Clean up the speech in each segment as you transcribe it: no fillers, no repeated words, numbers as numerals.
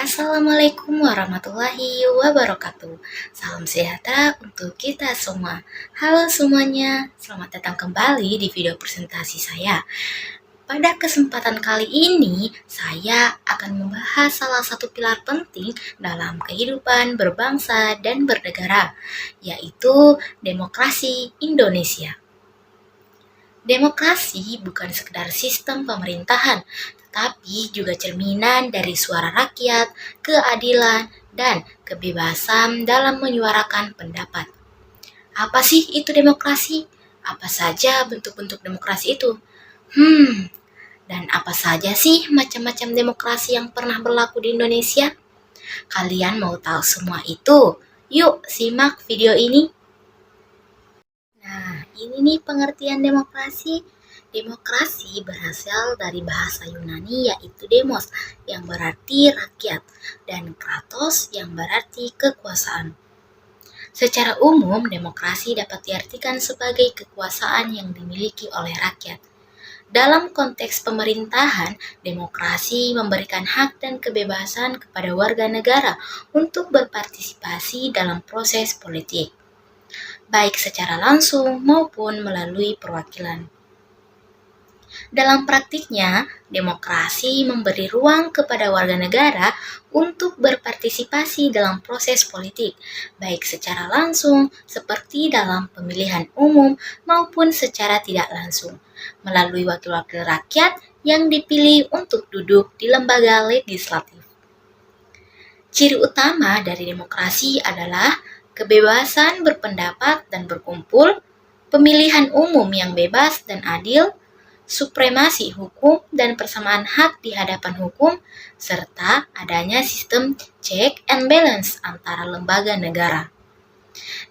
Assalamualaikum warahmatullahi wabarakatuh. Salam sejahtera untuk kita semua. Halo semuanya, selamat datang kembali di video presentasi saya. Pada kesempatan kali ini, saya akan membahas salah satu pilar penting dalam kehidupan berbangsa dan bernegara, yaitu demokrasi Indonesia. Demokrasi bukan sekedar sistem pemerintahan, tetapi juga cerminan dari suara rakyat, keadilan, dan kebebasan dalam menyuarakan pendapat. Apa sih itu demokrasi? Apa saja bentuk-bentuk demokrasi itu? Dan apa saja sih macam-macam demokrasi yang pernah berlaku di Indonesia? Kalian mau tahu semua itu? Yuk, simak video ini. Nah, ini nih pengertian demokrasi. Demokrasi berasal dari bahasa Yunani yaitu demos yang berarti rakyat dan kratos yang berarti kekuasaan. Secara umum, demokrasi dapat diartikan sebagai kekuasaan yang dimiliki oleh rakyat. Dalam konteks pemerintahan, demokrasi memberikan hak dan kebebasan kepada warga negara untuk berpartisipasi dalam proses politik, baik secara langsung maupun melalui perwakilan. Dalam praktiknya, demokrasi memberi ruang kepada warga negara untuk berpartisipasi dalam proses politik, baik secara langsung seperti dalam pemilihan umum maupun secara tidak langsung, melalui wakil-wakil rakyat yang dipilih untuk duduk di lembaga legislatif. Ciri utama dari demokrasi adalah kebebasan berpendapat dan berkumpul, pemilihan umum yang bebas dan adil, supremasi hukum dan persamaan hak di hadapan hukum, serta adanya sistem check and balance antara lembaga negara.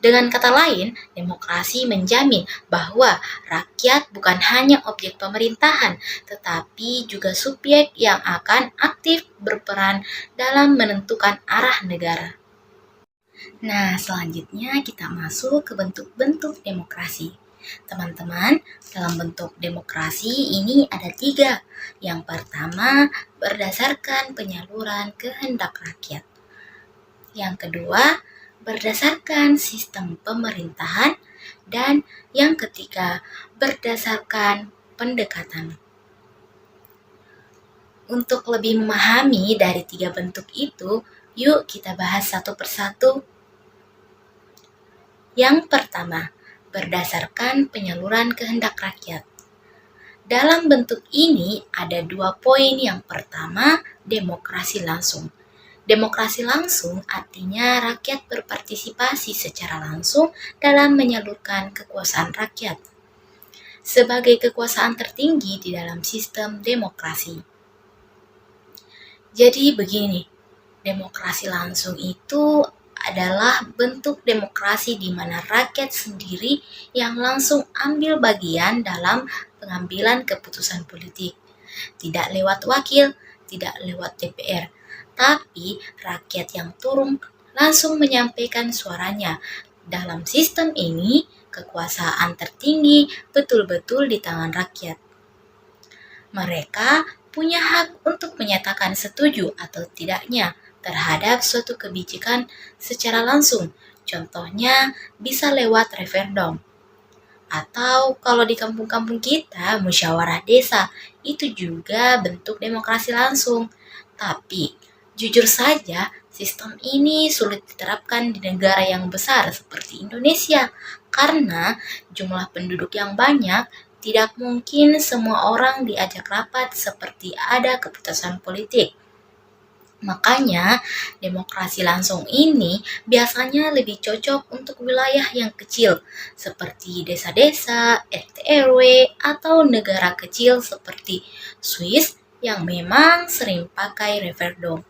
Dengan kata lain, demokrasi menjamin bahwa rakyat bukan hanya objek pemerintahan, tetapi juga subjek yang akan aktif berperan dalam menentukan arah negara. Nah, selanjutnya kita masuk ke bentuk-bentuk demokrasi. Teman-teman, dalam bentuk demokrasi ini ada 3. Yang pertama, berdasarkan penyaluran kehendak rakyat. Yang kedua, berdasarkan sistem pemerintahan. Dan yang ketiga, berdasarkan pendekatan. Untuk lebih memahami dari 3 bentuk itu, yuk kita bahas satu persatu. Yang pertama, berdasarkan penyaluran kehendak rakyat. Dalam bentuk ini ada 2 poin. Yang pertama, demokrasi langsung. Demokrasi langsung artinya rakyat berpartisipasi secara langsung dalam menyalurkan kekuasaan rakyat sebagai kekuasaan tertinggi di dalam sistem demokrasi. Jadi begini, demokrasi langsung itu adalah bentuk demokrasi di mana rakyat sendiri yang langsung ambil bagian dalam pengambilan keputusan politik. Tidak lewat wakil, tidak lewat DPR, tapi rakyat yang turun langsung menyampaikan suaranya. Dalam sistem ini, kekuasaan tertinggi betul-betul di tangan rakyat. Mereka punya hak untuk menyatakan setuju atau tidaknya terhadap suatu kebijakan secara langsung. Contohnya bisa lewat referendum. Atau kalau di kampung-kampung kita, musyawarah desa, itu juga bentuk demokrasi langsung. Tapi, jujur saja, sistem ini sulit diterapkan di negara yang besar seperti Indonesia, karena jumlah penduduk yang banyak, tidak mungkin semua orang diajak rapat seperti ada keputusan politik. Makanya, demokrasi langsung ini biasanya lebih cocok untuk wilayah yang kecil, seperti desa-desa, RT RW, atau negara kecil seperti Swiss yang memang sering pakai referendum.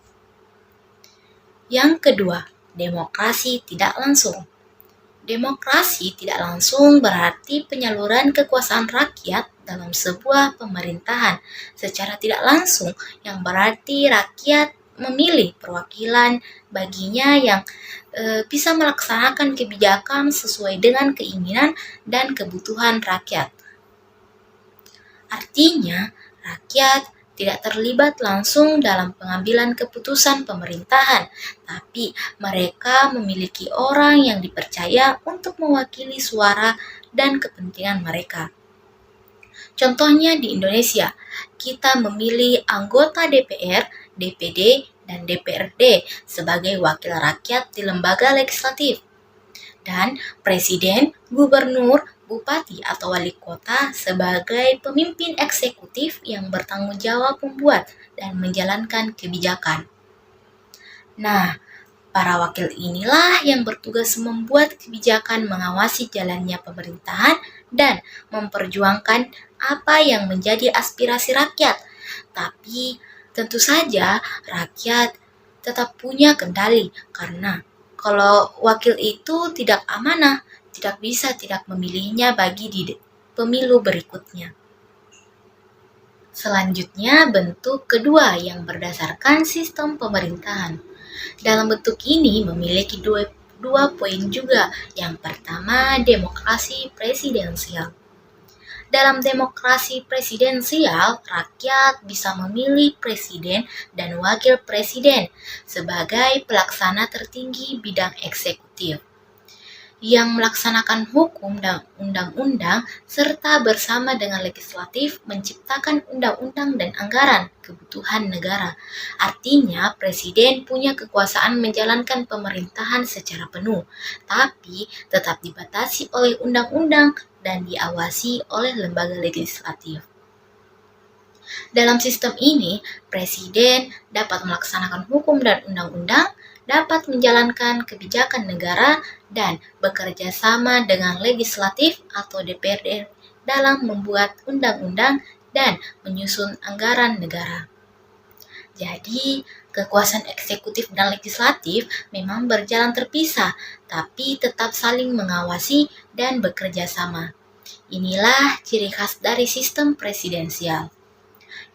Yang kedua, demokrasi tidak langsung. Demokrasi tidak langsung berarti penyaluran kekuasaan rakyat dalam sebuah pemerintahan secara tidak langsung, yang berarti rakyat memilih perwakilan baginya yang bisa melaksanakan kebijakan sesuai dengan keinginan dan kebutuhan rakyat. Artinya, rakyat tidak terlibat langsung dalam pengambilan keputusan pemerintahan, tapi mereka memiliki orang yang dipercaya untuk mewakili suara dan kepentingan mereka. Contohnya di Indonesia, kita memilih anggota DPR, DPD, dan DPRD sebagai wakil rakyat di lembaga legislatif. Dan presiden, gubernur, bupati atau wali kota sebagai pemimpin eksekutif yang bertanggung jawab membuat dan menjalankan kebijakan. Nah, para wakil inilah yang bertugas membuat kebijakan mengawasi jalannya pemerintahan dan memperjuangkan apa yang menjadi aspirasi rakyat. Tapi tentu saja rakyat tetap punya kendali karena kalau wakil itu tidak amanah, tidak bisa tidak memilihnya bagi di pemilu berikutnya. Selanjutnya, bentuk kedua yang berdasarkan sistem pemerintahan. Dalam bentuk ini memiliki dua poin juga. Yang pertama, demokrasi presidensial. Dalam demokrasi presidensial, rakyat bisa memilih presiden dan wakil presiden sebagai pelaksana tertinggi bidang eksekutif, yang melaksanakan hukum dan undang-undang serta bersama dengan legislatif menciptakan undang-undang dan anggaran kebutuhan negara. Artinya, presiden punya kekuasaan menjalankan pemerintahan secara penuh, tapi tetap dibatasi oleh undang-undang dan diawasi oleh lembaga legislatif. Dalam sistem ini, presiden dapat melaksanakan hukum dan undang-undang, dapat menjalankan kebijakan negara, dan bekerja sama dengan legislatif atau DPRD dalam membuat undang-undang dan menyusun anggaran negara. Jadi, kekuasaan eksekutif dan legislatif memang berjalan terpisah, tapi tetap saling mengawasi dan bekerja sama. Inilah ciri khas dari sistem presidensial.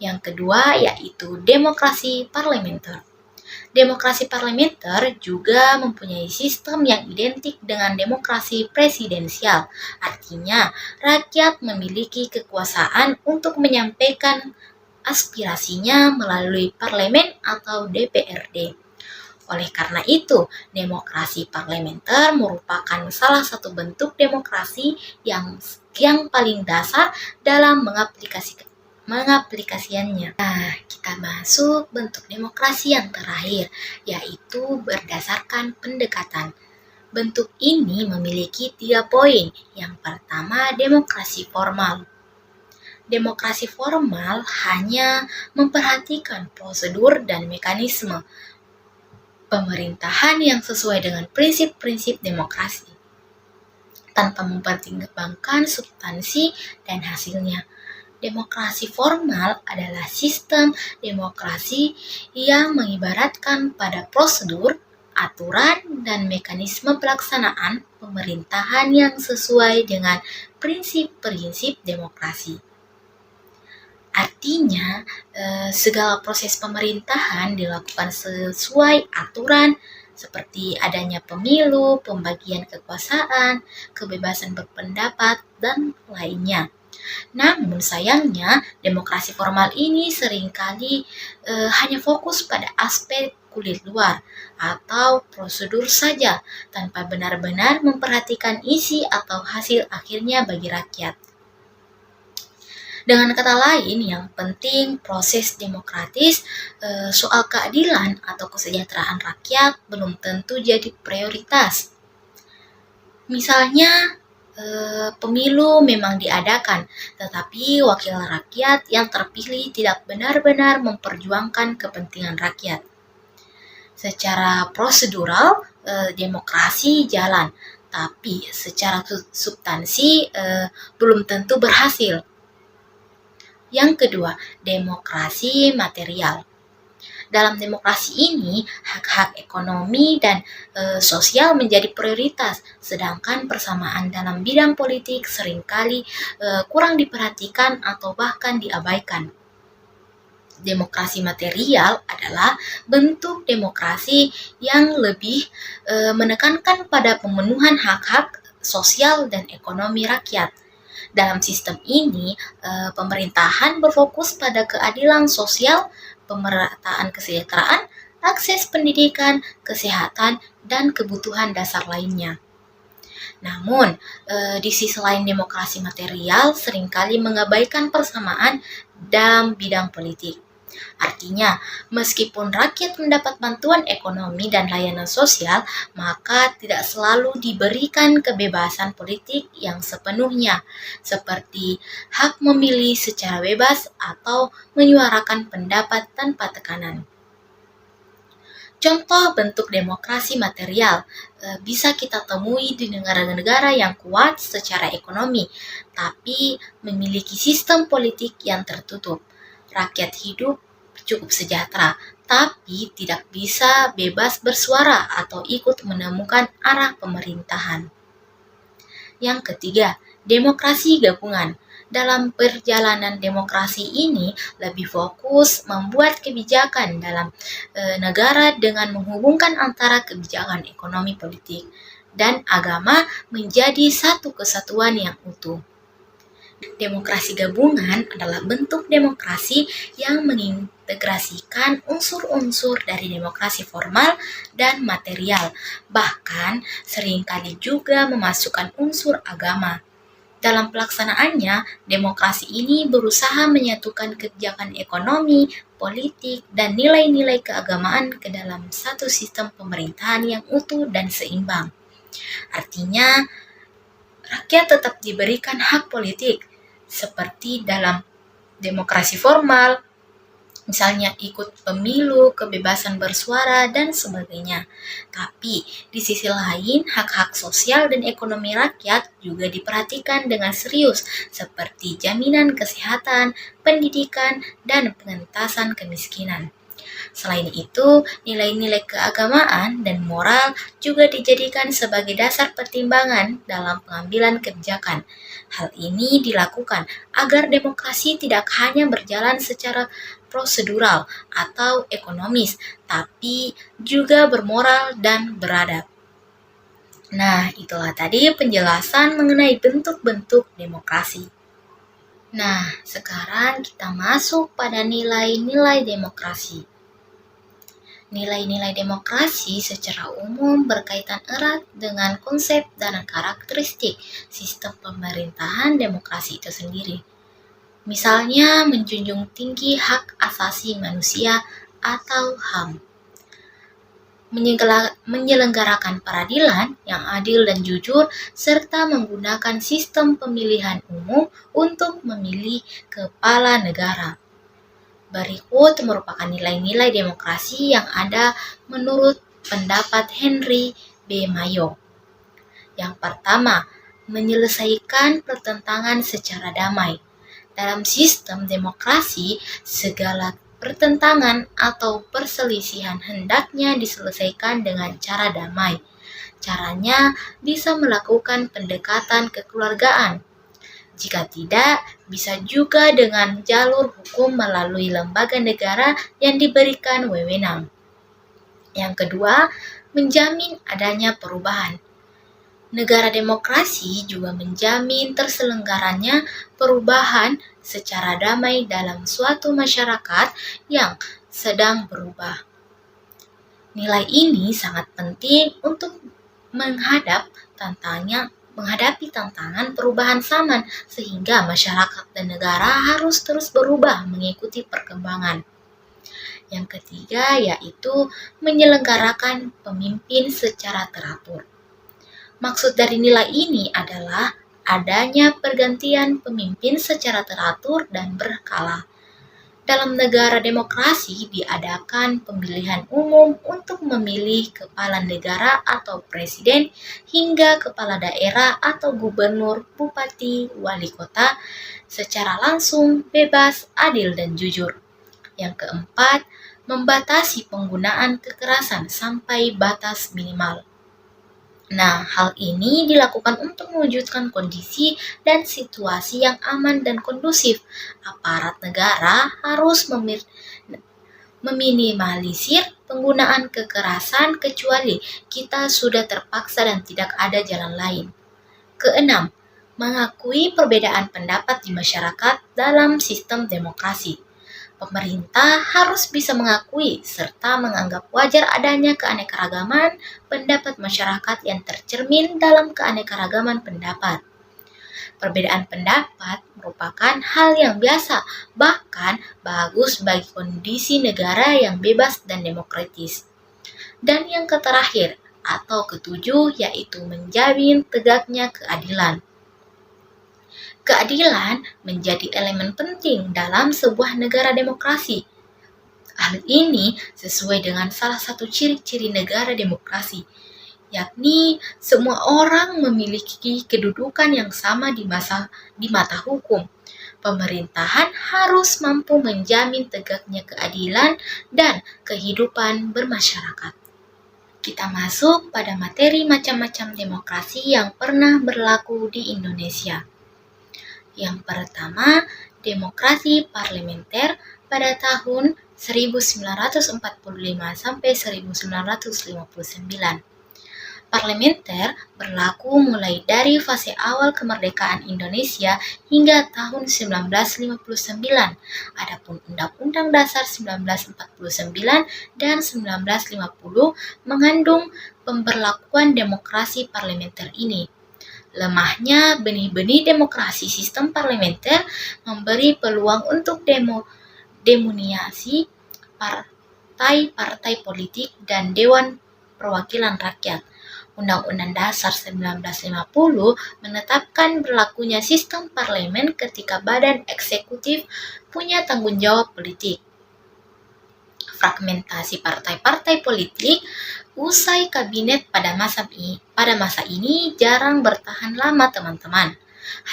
Yang kedua yaitu demokrasi parlementer. Demokrasi parlementer juga mempunyai sistem yang identik dengan demokrasi presidensial. Artinya, rakyat memiliki kekuasaan untuk menyampaikan aspirasinya melalui parlemen atau DPRD. Oleh karena itu, demokrasi parlementer merupakan salah satu bentuk demokrasi yang paling dasar dalam mengaplikasikannya. Nah, kita masuk bentuk demokrasi yang terakhir, yaitu berdasarkan pendekatan. Bentuk ini memiliki 3 poin. Yang pertama, demokrasi formal. Demokrasi formal hanya memperhatikan prosedur dan mekanisme pemerintahan yang sesuai dengan prinsip-prinsip demokrasi, tanpa mempertimbangkan substansi dan hasilnya. Demokrasi formal adalah sistem demokrasi yang mengibaratkan pada prosedur, aturan, dan mekanisme pelaksanaan pemerintahan yang sesuai dengan prinsip-prinsip demokrasi. Artinya, segala proses pemerintahan dilakukan sesuai aturan seperti adanya pemilu, pembagian kekuasaan, kebebasan berpendapat, dan lainnya. Namun sayangnya, demokrasi formal ini seringkali hanya fokus pada aspek kulit luar atau prosedur saja tanpa benar-benar memperhatikan isi atau hasil akhirnya bagi rakyat. Dengan kata lain, yang penting proses demokratis soal keadilan atau kesejahteraan rakyat belum tentu jadi prioritas. Misalnya, pemilu memang diadakan, tetapi wakil rakyat yang terpilih tidak benar-benar memperjuangkan kepentingan rakyat. Secara prosedural, demokrasi jalan, tapi secara substansi belum tentu berhasil. Yang kedua, demokrasi material. Dalam demokrasi ini, hak-hak ekonomi dan sosial menjadi prioritas, sedangkan persamaan dalam bidang politik seringkali kurang diperhatikan atau bahkan diabaikan. Demokrasi material adalah bentuk demokrasi yang lebih menekankan pada pemenuhan hak-hak sosial dan ekonomi rakyat. Dalam sistem ini, pemerintahan berfokus pada keadilan sosial, pemerataan kesejahteraan, akses pendidikan, kesehatan, dan kebutuhan dasar lainnya. Namun, di sisi lain demokrasi material seringkali mengabaikan persamaan dalam bidang politik. Artinya, meskipun rakyat mendapat bantuan ekonomi dan layanan sosial, maka tidak selalu diberikan kebebasan politik yang sepenuhnya, seperti hak memilih secara bebas atau menyuarakan pendapat tanpa tekanan. Contoh bentuk demokrasi material bisa kita temui di negara-negara yang kuat secara ekonomi, tapi memiliki sistem politik yang tertutup. Rakyat hidup cukup sejahtera, tapi tidak bisa bebas bersuara atau ikut menemukan arah pemerintahan. Yang ketiga, demokrasi gabungan. Dalam perjalanan demokrasi ini lebih fokus membuat kebijakan dalam negara dengan menghubungkan antara kebijakan ekonomi, politik, dan agama menjadi satu kesatuan yang utuh. Demokrasi gabungan adalah bentuk demokrasi yang mengintegrasikan unsur-unsur dari demokrasi formal dan material, bahkan seringkali juga memasukkan unsur agama. Dalam pelaksanaannya, demokrasi ini berusaha menyatukan kebijakan ekonomi, politik, dan nilai-nilai keagamaan ke dalam satu sistem pemerintahan yang utuh dan seimbang. Artinya, rakyat tetap diberikan hak politik, seperti dalam demokrasi formal, misalnya ikut pemilu, kebebasan bersuara, dan sebagainya. Tapi, di sisi lain, hak-hak sosial dan ekonomi rakyat juga diperhatikan dengan serius, seperti jaminan kesehatan, pendidikan, dan pengentasan kemiskinan. Selain itu, nilai-nilai keagamaan dan moral juga dijadikan sebagai dasar pertimbangan dalam pengambilan kebijakan. Hal ini dilakukan agar demokrasi tidak hanya berjalan secara prosedural atau ekonomis, tapi juga bermoral dan beradab. Nah, itulah tadi penjelasan mengenai bentuk-bentuk demokrasi. Nah, sekarang kita masuk pada nilai-nilai demokrasi. Nilai-nilai demokrasi secara umum berkaitan erat dengan konsep dan karakteristik sistem pemerintahan demokrasi itu sendiri. Misalnya menjunjung tinggi hak asasi manusia atau HAM, menyelenggarakan peradilan yang adil dan jujur, serta menggunakan sistem pemilihan umum untuk memilih kepala negara. Berikut merupakan nilai-nilai demokrasi yang ada menurut pendapat Henry B. Mayo. Yang pertama, menyelesaikan pertentangan secara damai. Dalam sistem demokrasi, segala pertentangan atau perselisihan hendaknya diselesaikan dengan cara damai. Caranya bisa melakukan pendekatan kekeluargaan. Jika tidak, bisa juga dengan jalur hukum melalui lembaga negara yang diberikan wewenang. Yang kedua, menjamin adanya perubahan. Negara demokrasi juga menjamin terselenggaranya perubahan secara damai dalam suatu masyarakat yang sedang berubah. Nilai ini sangat penting untuk menghadapi tantangan perubahan zaman, sehingga masyarakat dan negara harus terus berubah mengikuti perkembangan. Yang ketiga yaitu menyelenggarakan pemimpin secara teratur. Maksud dari nilai ini adalah adanya pergantian pemimpin secara teratur dan berkala. Dalam negara demokrasi diadakan pemilihan umum untuk memilih kepala negara atau presiden hingga kepala daerah atau gubernur, bupati, wali kota secara langsung, bebas, adil, dan jujur. Yang keempat, membatasi penggunaan kekerasan sampai batas minimal. Nah, hal ini dilakukan untuk mewujudkan kondisi dan situasi yang aman dan kondusif. Aparat negara harus meminimalisir penggunaan kekerasan kecuali kita sudah terpaksa dan tidak ada jalan lain. Keenam, Mengakui perbedaan pendapat di masyarakat dalam sistem demokrasi. Pemerintah harus bisa mengakui serta menganggap wajar adanya keanekaragaman pendapat masyarakat yang tercermin dalam keanekaragaman pendapat. Perbedaan pendapat merupakan hal yang biasa, bahkan bagus bagi kondisi negara yang bebas dan demokratis. Dan yang terakhir atau ketujuh yaitu menjamin tegaknya keadilan. Keadilan menjadi elemen penting dalam sebuah negara demokrasi. Hal ini sesuai dengan salah satu ciri-ciri negara demokrasi, yakni semua orang memiliki kedudukan yang sama di mata hukum. Pemerintahan harus mampu menjamin tegaknya keadilan dan kehidupan bermasyarakat. Kita masuk pada materi macam-macam demokrasi yang pernah berlaku di Indonesia. Yang pertama, demokrasi parlementer pada tahun 1945 sampai 1959. Parlementer berlaku mulai dari fase awal kemerdekaan Indonesia hingga tahun 1959. Adapun Undang-Undang Dasar 1949 dan 1950 mengandung pemberlakuan demokrasi parlementer ini. Lemahnya benih-benih demokrasi sistem parlementer memberi peluang untuk demuniasi partai-partai politik dan Dewan Perwakilan Rakyat. Undang-Undang Dasar 1950 menetapkan berlakunya sistem parlemen ketika badan eksekutif punya tanggung jawab politik. Fragmentasi partai-partai politik usai kabinet pada masa ini jarang bertahan lama, teman-teman.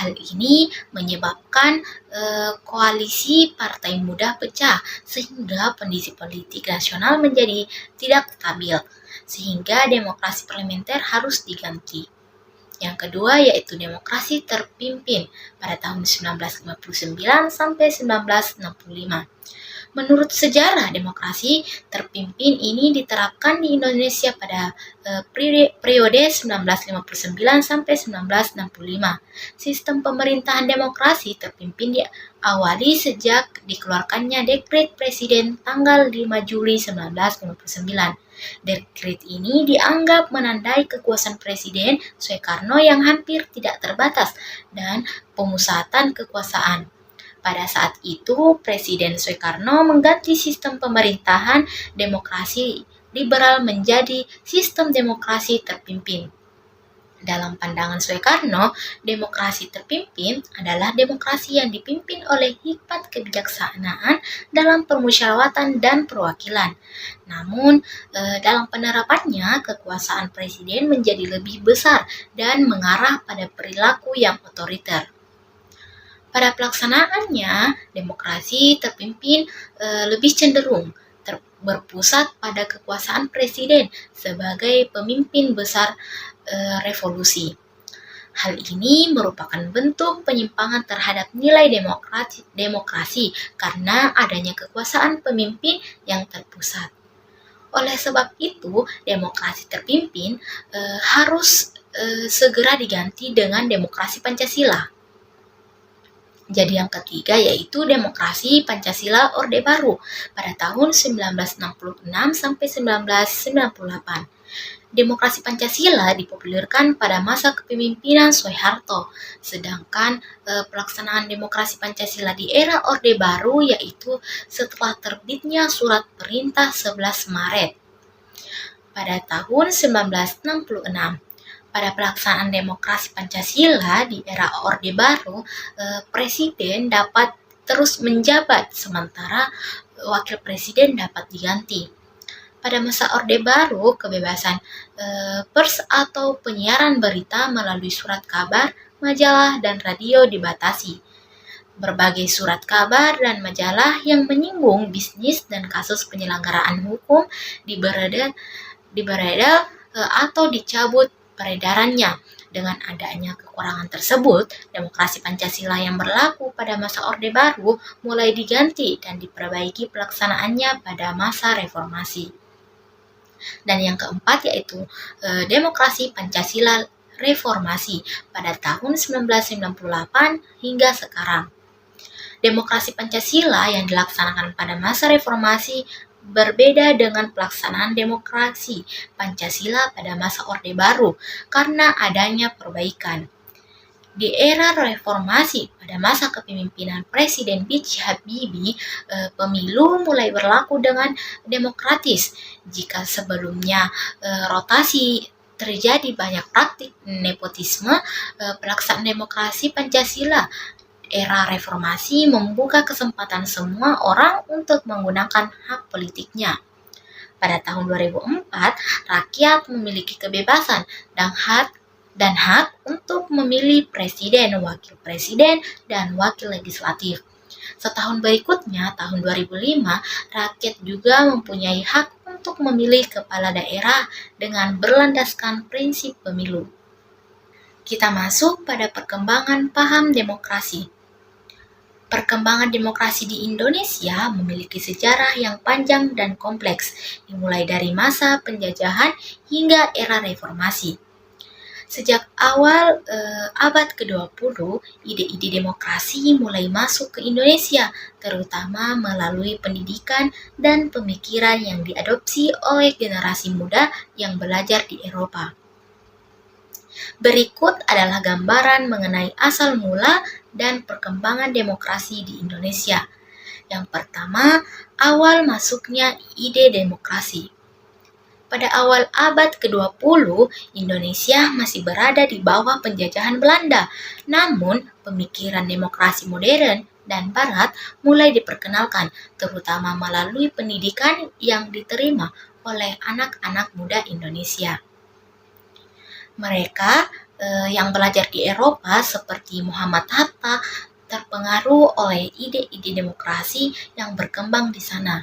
Hal ini menyebabkan koalisi partai mudah pecah sehingga kondisi politik nasional menjadi tidak stabil, sehingga demokrasi parlementer harus diganti. Yang kedua yaitu demokrasi terpimpin pada tahun 1959 sampai 1965. Menurut sejarah, demokrasi terpimpin ini diterapkan di Indonesia pada periode 1959 sampai 1965. Sistem pemerintahan demokrasi terpimpin diawali sejak dikeluarkannya Dekret Presiden tanggal 5 Juli 1959. Dekret ini dianggap menandai kekuasaan Presiden Soekarno yang hampir tidak terbatas dan pemusatan kekuasaan. Pada saat itu, Presiden Soekarno mengganti sistem pemerintahan demokrasi liberal menjadi sistem demokrasi terpimpin. Dalam pandangan Soekarno, demokrasi terpimpin adalah demokrasi yang dipimpin oleh hikmat kebijaksanaan dalam permusyawaratan dan perwakilan. Namun, dalam penerapannya, kekuasaan presiden menjadi lebih besar dan mengarah pada perilaku yang otoriter. Pada pelaksanaannya, demokrasi terpimpin lebih cenderung berpusat pada kekuasaan presiden sebagai pemimpin besar revolusi. Hal ini merupakan bentuk penyimpangan terhadap nilai demokrasi karena adanya kekuasaan pemimpin yang terpusat. Oleh sebab itu, demokrasi terpimpin harus segera diganti dengan demokrasi Pancasila. Jadi yang ketiga yaitu demokrasi Pancasila Orde Baru pada tahun 1966 sampai 1998. Demokrasi Pancasila dipopulerkan pada masa kepemimpinan Soeharto, sedangkan pelaksanaan demokrasi Pancasila di era Orde Baru yaitu setelah terbitnya Surat Perintah 11 Maret pada tahun 1966. Pada pelaksanaan demokrasi Pancasila di era Orde Baru, presiden dapat terus menjabat sementara wakil presiden dapat diganti. Pada masa Orde Baru, kebebasan pers atau penyiaran berita melalui surat kabar, majalah, dan radio dibatasi. Berbagai surat kabar dan majalah yang menyinggung bisnis dan kasus penyelenggaraan hukum diberedar atau dicabut peredarannya. Dengan adanya kekurangan tersebut, demokrasi Pancasila yang berlaku pada masa Orde Baru mulai diganti dan diperbaiki pelaksanaannya pada masa reformasi. Dan yang keempat yaitu demokrasi Pancasila reformasi pada tahun 1998 hingga sekarang. Demokrasi Pancasila yang dilaksanakan pada masa reformasi berbeda dengan pelaksanaan demokrasi Pancasila pada masa Orde Baru karena adanya perbaikan. Di era reformasi pada masa kepemimpinan Presiden B.J. Habibie, pemilu mulai berlaku dengan demokratis. Jika sebelumnya rotasi terjadi banyak praktik nepotisme, pelaksanaan demokrasi Pancasila era reformasi membuka kesempatan semua orang untuk menggunakan hak politiknya. Pada tahun 2004, rakyat memiliki kebebasan dan hak untuk memilih presiden, wakil presiden, dan wakil legislatif. Setahun berikutnya, tahun 2005, rakyat juga mempunyai hak untuk memilih kepala daerah dengan berlandaskan prinsip pemilu. Kita masuk pada perkembangan paham demokrasi. Perkembangan demokrasi di Indonesia memiliki sejarah yang panjang dan kompleks, dimulai dari masa penjajahan hingga era reformasi. Sejak awal abad ke-20, ide-ide demokrasi mulai masuk ke Indonesia, terutama melalui pendidikan dan pemikiran yang diadopsi oleh generasi muda yang belajar di Eropa. Berikut adalah gambaran mengenai asal mula dan perkembangan demokrasi di Indonesia. Yang pertama, awal masuknya ide demokrasi. Pada awal abad ke-20, Indonesia masih berada di bawah penjajahan Belanda. Namun, pemikiran demokrasi modern dan barat mulai diperkenalkan, terutama melalui pendidikan yang diterima oleh anak-anak muda Indonesia. Mereka yang belajar di Eropa seperti Muhammad Hatta terpengaruh oleh ide-ide demokrasi yang berkembang di sana.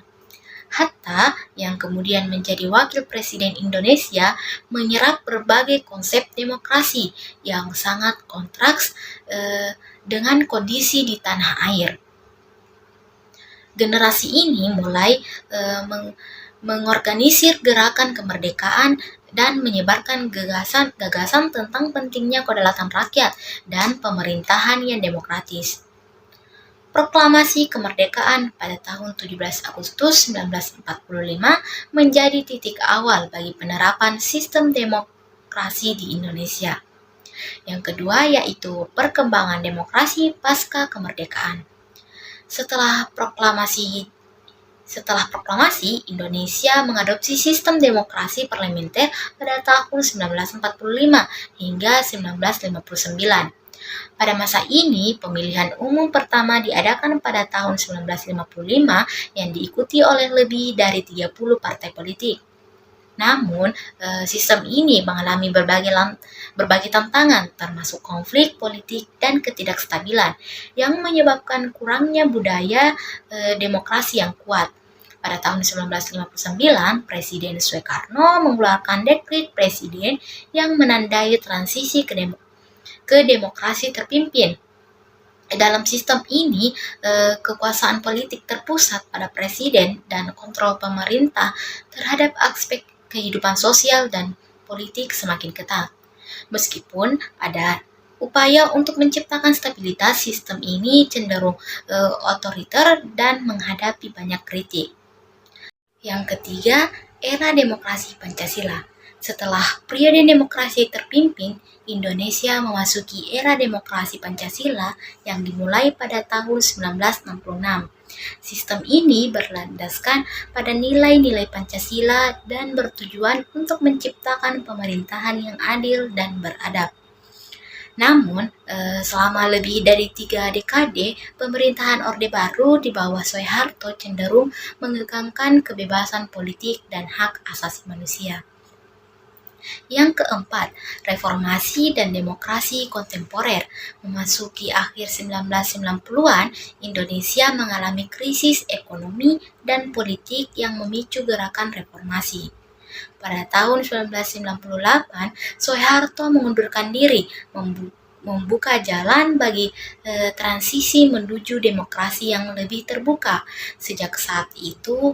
Hatta yang kemudian menjadi wakil presiden Indonesia menyerap berbagai konsep demokrasi yang sangat kontras dengan kondisi di tanah air. Generasi ini mulai mengorganisir gerakan kemerdekaan dan menyebarkan gagasan tentang pentingnya kedaulatan rakyat dan pemerintahan yang demokratis. Proklamasi kemerdekaan pada tahun 17 Agustus 1945 menjadi titik awal bagi penerapan sistem demokrasi di Indonesia. Yang kedua yaitu perkembangan demokrasi pasca kemerdekaan. Setelah proklamasi, Indonesia mengadopsi sistem demokrasi parlementer pada tahun 1945 hingga 1959. Pada masa ini, pemilihan umum pertama diadakan pada tahun 1955 yang diikuti oleh lebih dari 30 partai politik. Namun, sistem ini mengalami berbagai tantangan, termasuk konflik politik dan ketidakstabilan, yang menyebabkan kurangnya budaya demokrasi yang kuat. Pada tahun 1959, Presiden Soekarno mengeluarkan dekret presiden yang menandai transisi ke demokrasi terpimpin. Dalam sistem ini, kekuasaan politik terpusat pada presiden dan kontrol pemerintah terhadap aspek kehidupan sosial dan politik semakin ketat. Meskipun ada upaya untuk menciptakan stabilitas, sistem ini cenderung otoriter dan menghadapi banyak kritik. Yang ketiga, era demokrasi Pancasila. Setelah periode demokrasi terpimpin, Indonesia memasuki era demokrasi Pancasila yang dimulai pada tahun 1966. Sistem ini berlandaskan pada nilai-nilai Pancasila dan bertujuan untuk menciptakan pemerintahan yang adil dan beradab. Namun, selama lebih dari 3 dekade, pemerintahan Orde Baru di bawah Soeharto cenderung mengekangkan kebebasan politik dan hak asasi manusia. Yang keempat, reformasi dan demokrasi kontemporer. Memasuki akhir 1990-an, Indonesia mengalami krisis ekonomi dan politik yang memicu gerakan reformasi. Pada tahun 1998, Soeharto mengundurkan diri, membuka jalan bagi transisi menuju demokrasi yang lebih terbuka. Sejak saat itu,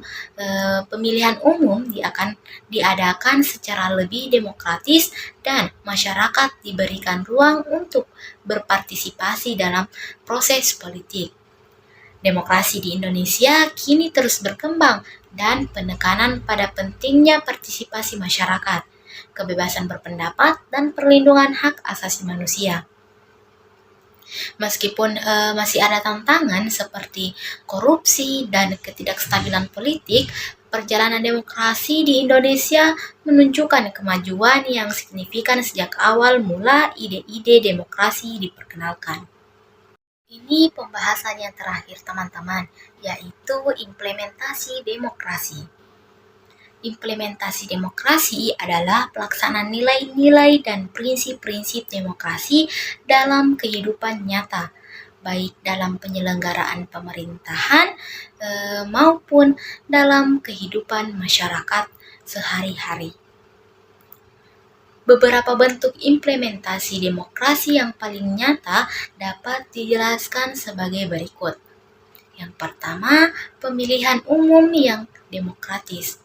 pemilihan umum akan diadakan secara lebih demokratis dan masyarakat diberikan ruang untuk berpartisipasi dalam proses politik. Demokrasi di Indonesia kini terus berkembang dan penekanan pada pentingnya partisipasi masyarakat, kebebasan berpendapat, dan perlindungan hak asasi manusia. Meskipun masih ada tantangan seperti korupsi dan ketidakstabilan politik, perjalanan demokrasi di Indonesia menunjukkan kemajuan yang signifikan sejak awal mula ide-ide demokrasi diperkenalkan. Ini pembahasan yang terakhir teman-teman, yaitu implementasi demokrasi. Implementasi demokrasi adalah pelaksanaan nilai-nilai dan prinsip-prinsip demokrasi dalam kehidupan nyata, baik dalam penyelenggaraan pemerintahan maupun dalam kehidupan masyarakat sehari-hari. Beberapa bentuk implementasi demokrasi yang paling nyata dapat dijelaskan sebagai berikut. Yang pertama, pemilihan umum yang demokratis.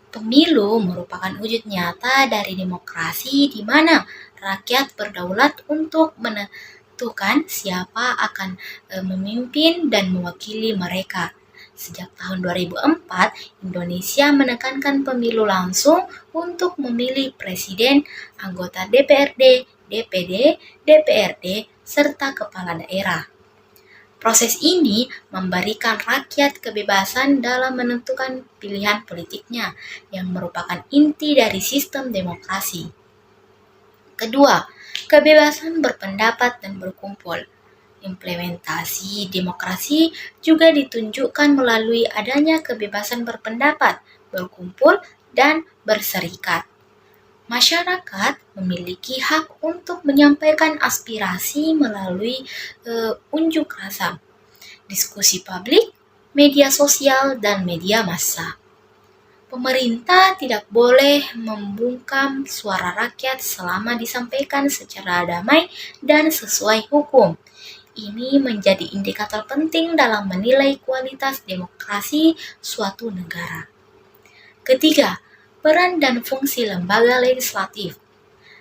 Pemilu merupakan wujud nyata dari demokrasi di mana rakyat berdaulat untuk menentukan siapa akan memimpin dan mewakili mereka. Sejak tahun 2004, Indonesia menekankan pemilu langsung untuk memilih presiden, anggota DPRD, DPD, DPRD, serta kepala daerah. Proses ini memberikan rakyat kebebasan dalam menentukan pilihan politiknya, yang merupakan inti dari sistem demokrasi. Kedua, kebebasan berpendapat dan berkumpul. Implementasi demokrasi juga ditunjukkan melalui adanya kebebasan berpendapat, berkumpul, dan berserikat. Masyarakat memiliki hak untuk menyampaikan aspirasi melalui unjuk rasa, diskusi publik, media sosial, dan media massa. Pemerintah tidak boleh membungkam suara rakyat selama disampaikan secara damai dan sesuai hukum. Ini menjadi indikator penting dalam menilai kualitas demokrasi suatu negara. Ketiga, peran dan fungsi lembaga legislatif.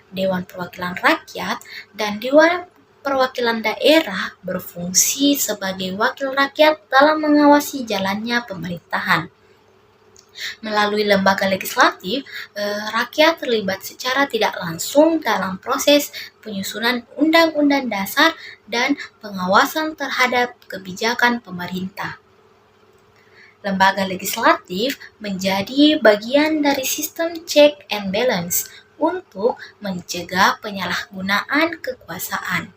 Dewan Perwakilan Rakyat dan Dewan Perwakilan Daerah berfungsi sebagai wakil rakyat dalam mengawasi jalannya pemerintahan. Melalui lembaga legislatif, rakyat terlibat secara tidak langsung dalam proses penyusunan undang-undang dasar dan pengawasan terhadap kebijakan pemerintah. Lembaga legislatif menjadi bagian dari sistem check and balance untuk mencegah penyalahgunaan kekuasaan.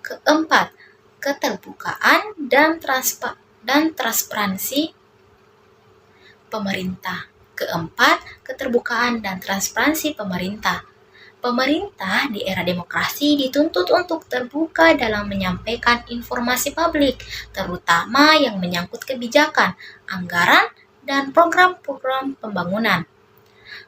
Keempat, keterbukaan dan transparansi pemerintah. Pemerintah. Pemerintah di era demokrasi dituntut untuk terbuka dalam menyampaikan informasi publik, terutama yang menyangkut kebijakan, anggaran, dan program-program pembangunan.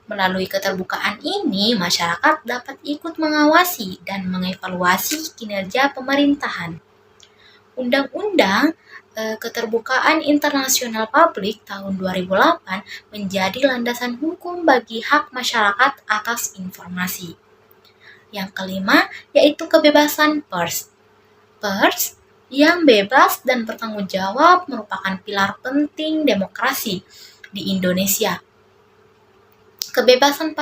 Melalui keterbukaan ini, masyarakat dapat ikut mengawasi dan mengevaluasi kinerja pemerintahan. Undang-Undang Keterbukaan Internasional Publik tahun 2008 menjadi landasan hukum bagi hak masyarakat atas informasi. Yang kelima, yaitu kebebasan pers. Pers yang bebas dan bertanggung jawab merupakan pilar penting demokrasi di Indonesia. Kebebasan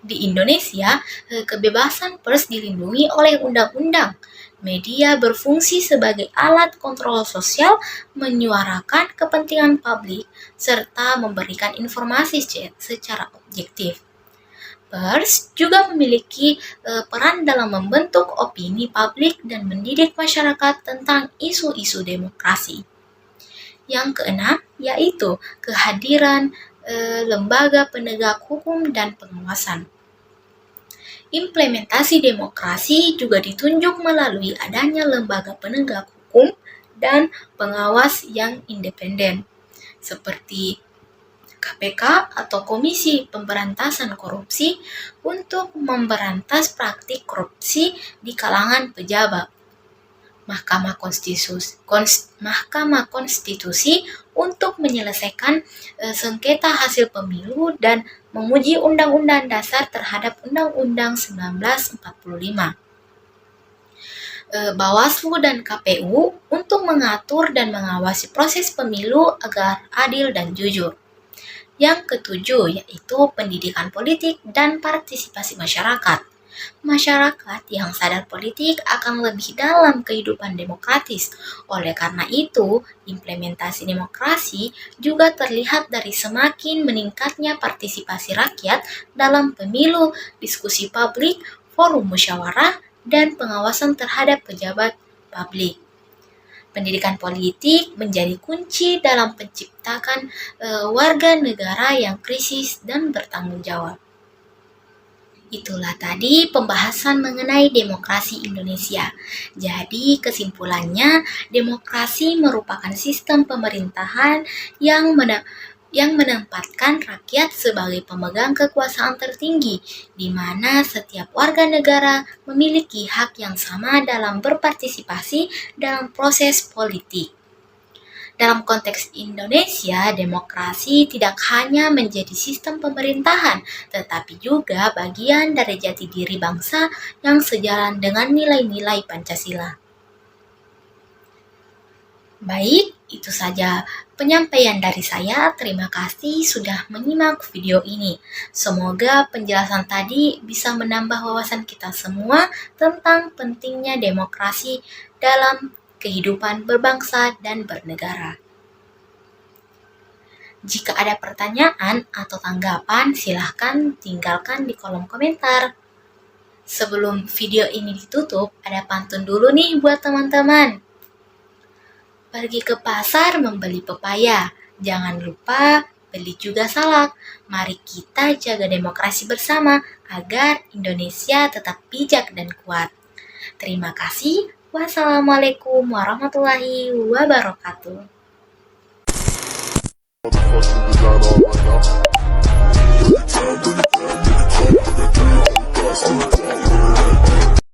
di Indonesia, kebebasan pers dilindungi oleh undang-undang. Media berfungsi sebagai alat kontrol sosial, menyuarakan kepentingan publik, serta memberikan informasi secara objektif. Pers juga memiliki peran dalam membentuk opini publik dan mendidik masyarakat tentang isu-isu demokrasi. Yang keenam, yaitu kehadiran lembaga penegak hukum dan pengawasan. Implementasi demokrasi juga ditunjuk melalui adanya lembaga penegak hukum dan pengawas yang independen, seperti KPK atau Komisi Pemberantasan Korupsi untuk memberantas praktik korupsi di kalangan pejabat. Mahkamah Konstitusi untuk menyelesaikan sengketa hasil pemilu dan menguji Undang-Undang Dasar terhadap Undang-Undang 1945. Bawaslu dan KPU untuk mengatur dan mengawasi proses pemilu agar adil dan jujur. Yang ketujuh yaitu pendidikan politik dan partisipasi masyarakat. Masyarakat yang sadar politik akan lebih dalam kehidupan demokratis. Oleh karena itu, implementasi demokrasi juga terlihat dari semakin meningkatnya partisipasi rakyat dalam pemilu, diskusi publik, forum musyawarah, dan pengawasan terhadap pejabat publik. Pendidikan politik menjadi kunci dalam menciptakan warga negara yang kritis dan bertanggung jawab. Itulah tadi pembahasan mengenai demokrasi Indonesia. Jadi kesimpulannya, demokrasi merupakan sistem pemerintahan yang menempatkan rakyat sebagai pemegang kekuasaan tertinggi, di mana setiap warga negara memiliki hak yang sama dalam berpartisipasi dalam proses politik. Dalam konteks Indonesia, demokrasi tidak hanya menjadi sistem pemerintahan, tetapi juga bagian dari jati diri bangsa yang sejalan dengan nilai-nilai Pancasila. Baik, itu saja penyampaian dari saya. Terima kasih sudah menyimak video ini. Semoga penjelasan tadi bisa menambah wawasan kita semua tentang pentingnya demokrasi dalam kehidupan berbangsa dan bernegara. Jika ada pertanyaan atau tanggapan, silahkan tinggalkan di kolom komentar. Sebelum video ini ditutup, ada pantun dulu nih buat teman-teman. Pergi ke pasar membeli pepaya, jangan lupa beli juga salak. Mari kita jaga demokrasi bersama agar Indonesia tetap bijak dan kuat. Terima kasih. Wassalamualaikum warahmatullahi wabarakatuh.